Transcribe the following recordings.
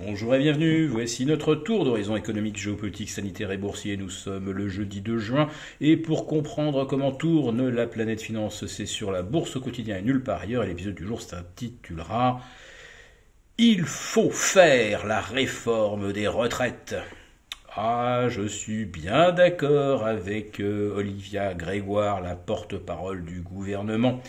Bonjour et bienvenue, voici notre tour d'horizon économique, géopolitique, sanitaire et boursier. Nous sommes le jeudi 2 juin et pour comprendre comment tourne la planète finance, c'est sur la bourse au quotidien et nulle part ailleurs. Et l'épisode du jour s'intitulera « Il faut faire la réforme des retraites ». Ah, je suis bien d'accord avec Olivia Grégoire, la porte-parole du gouvernement,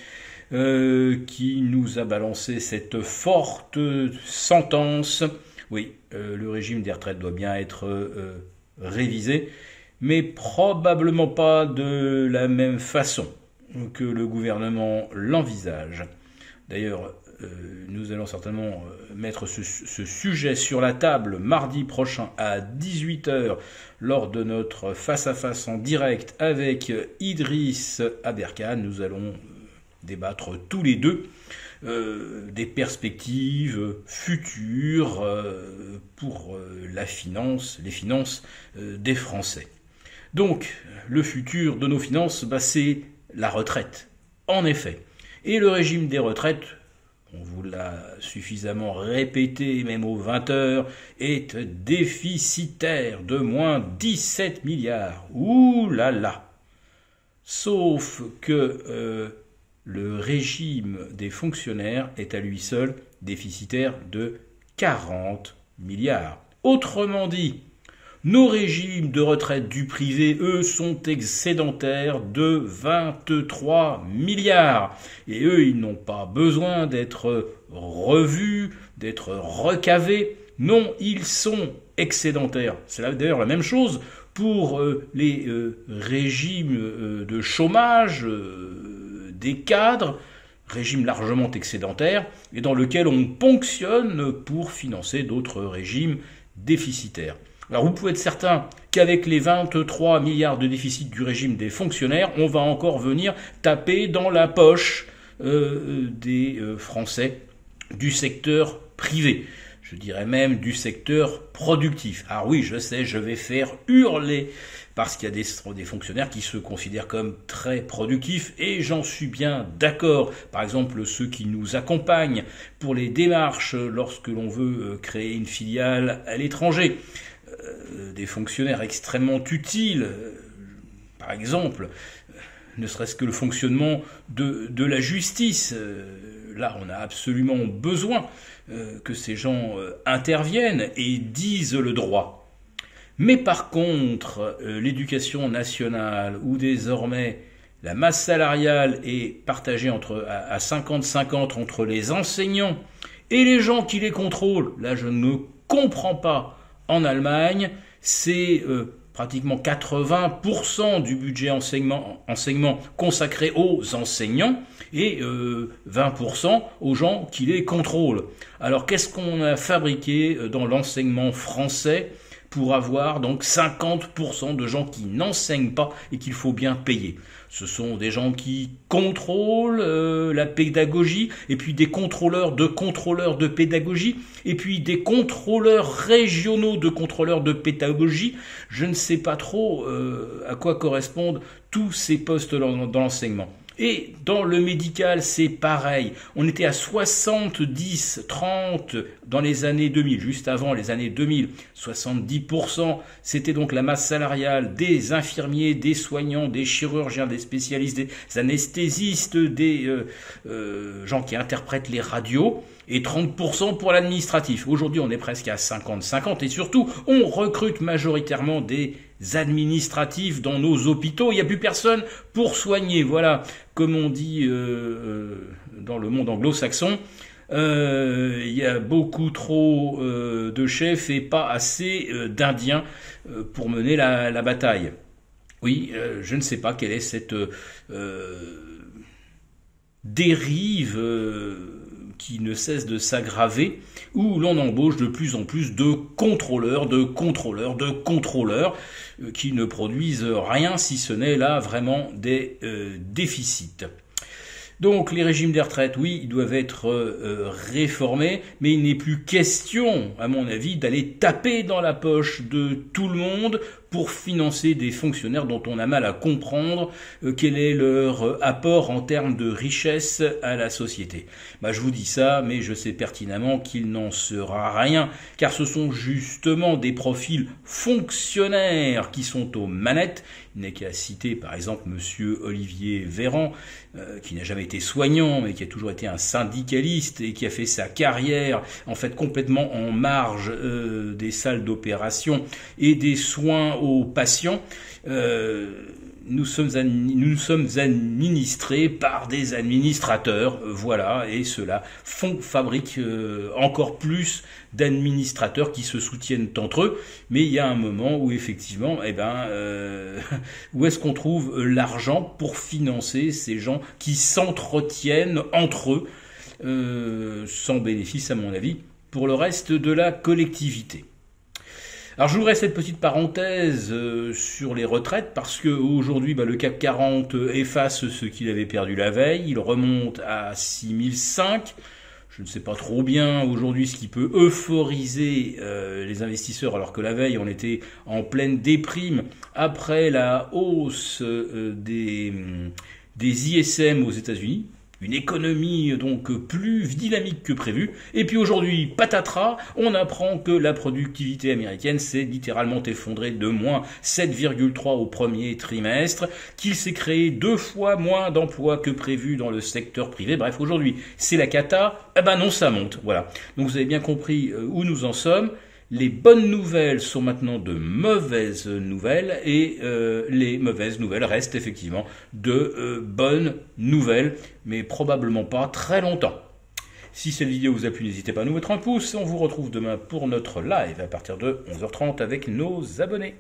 qui nous a balancé cette forte sentence. Oui, le régime des retraites doit bien être révisé, mais probablement pas de la même façon que le gouvernement l'envisage. D'ailleurs, nous allons certainement mettre ce sujet sur la table mardi prochain à 18h lors de notre face-à-face en direct avec Idriss Aberkan. Nous allons débattre tous les deux des perspectives futures pour les finances des Français. Donc, le futur de nos finances, c'est la retraite, en effet. Et le régime des retraites, on vous l'a suffisamment répété, même aux 20h, est déficitaire de moins 17 milliards. Ouh là là! Sauf que le régime des fonctionnaires est à lui seul déficitaire de 40 milliards. Autrement dit, nos régimes de retraite du privé, eux, sont excédentaires de 23 milliards. Et eux, ils n'ont pas besoin d'être revus, d'être recavés. Non, ils sont excédentaires. C'est d'ailleurs la même chose pour les régimes de chômage des cadres, régime largement excédentaire, et dans lequel on ponctionne pour financer d'autres régimes déficitaires. Alors vous pouvez être certain qu'avec les 23 milliards de déficit du régime des fonctionnaires, on va encore venir taper dans la poche des Français du secteur privé. Je dirais même du secteur productif. Ah oui, je sais, je vais faire hurler parce qu'il y a des fonctionnaires qui se considèrent comme très productifs et j'en suis bien d'accord. Par exemple, ceux qui nous accompagnent pour les démarches lorsque l'on veut créer une filiale à l'étranger. Des fonctionnaires extrêmement utiles, par exemple, ne serait-ce que le fonctionnement de la justice. Là, on a absolument besoin que ces gens interviennent et disent le droit. Mais par contre, l'éducation nationale, où désormais la masse salariale est partagée à 50-50 entre les enseignants et les gens qui les contrôlent, là je ne comprends pas. En Allemagne, c'est pratiquement 80% du budget enseignement consacré aux enseignants et 20% aux gens qui les contrôlent. Alors qu'est-ce qu'on a fabriqué dans l'enseignement français pour avoir donc 50% de gens qui n'enseignent pas et qu'il faut bien payer? Ce sont des gens qui contrôlent la pédagogie, et puis des contrôleurs de pédagogie, et puis des contrôleurs régionaux de contrôleurs de pédagogie. Je ne sais pas trop à quoi correspondent tous ces postes dans l'enseignement. Et dans le médical, c'est pareil. On était à 70-30 dans les années 2000, juste avant les années 2000. 70%, c'était donc la masse salariale des infirmiers, des soignants, des chirurgiens, des spécialistes, des anesthésistes, des gens qui interprètent les radios, et 30% pour l'administratif. Aujourd'hui, on est presque à 50-50, et surtout, on recrute majoritairement des administratifs dans nos hôpitaux. Il n'y a plus personne pour soigner. Voilà, comme on dit dans le monde anglo-saxon, il y a beaucoup trop de chefs et pas assez d'Indiens pour mener la bataille. Oui, je ne sais pas quelle est cette dérive qui ne cesse de s'aggraver, où l'on embauche de plus en plus de contrôleurs, qui ne produisent rien si ce n'est là vraiment des déficits. Donc les régimes des retraites, oui, ils doivent être réformés, mais il n'est plus question, à mon avis, d'aller taper dans la poche de tout le monde pour financer des fonctionnaires dont on a mal à comprendre quel est leur apport en termes de richesse à la société. Je vous dis ça, mais je sais pertinemment qu'il n'en sera rien, car ce sont justement des profils fonctionnaires qui sont aux manettes. Il n'est qu'à citer par exemple monsieur Olivier Véran, qui n'a jamais été soignant, mais qui a toujours été un syndicaliste et qui a fait sa carrière en fait complètement en marge des salles d'opération et des soins aux patients. Nous sommes administrés par des administrateurs, voilà, et cela fabrique encore plus d'administrateurs qui se soutiennent entre eux. Mais il y a un moment où effectivement, où est-ce qu'on trouve l'argent pour financer ces gens qui s'entretiennent entre eux, sans bénéfice à mon avis, pour le reste de la collectivité. Alors j'ouvrais cette petite parenthèse sur les retraites parce que aujourd'hui le CAC 40 efface ce qu'il avait perdu la veille, il remonte à 6005. Je ne sais pas trop bien aujourd'hui ce qui peut euphoriser les investisseurs alors que la veille on était en pleine déprime après la hausse des ISM aux États-Unis. Une économie donc plus dynamique que prévu. Et puis aujourd'hui, patatras, on apprend que la productivité américaine s'est littéralement effondrée de moins 7,3 au premier trimestre, qu'il s'est créé 2 fois moins d'emplois que prévu dans le secteur privé. Bref, aujourd'hui, c'est la cata. Non, ça monte. Voilà. Donc vous avez bien compris où nous en sommes. Les bonnes nouvelles sont maintenant de mauvaises nouvelles et les mauvaises nouvelles restent effectivement de bonnes nouvelles, mais probablement pas très longtemps. Si cette vidéo vous a plu, n'hésitez pas à nous mettre un pouce. On vous retrouve demain pour notre live à partir de 11h30 avec nos abonnés.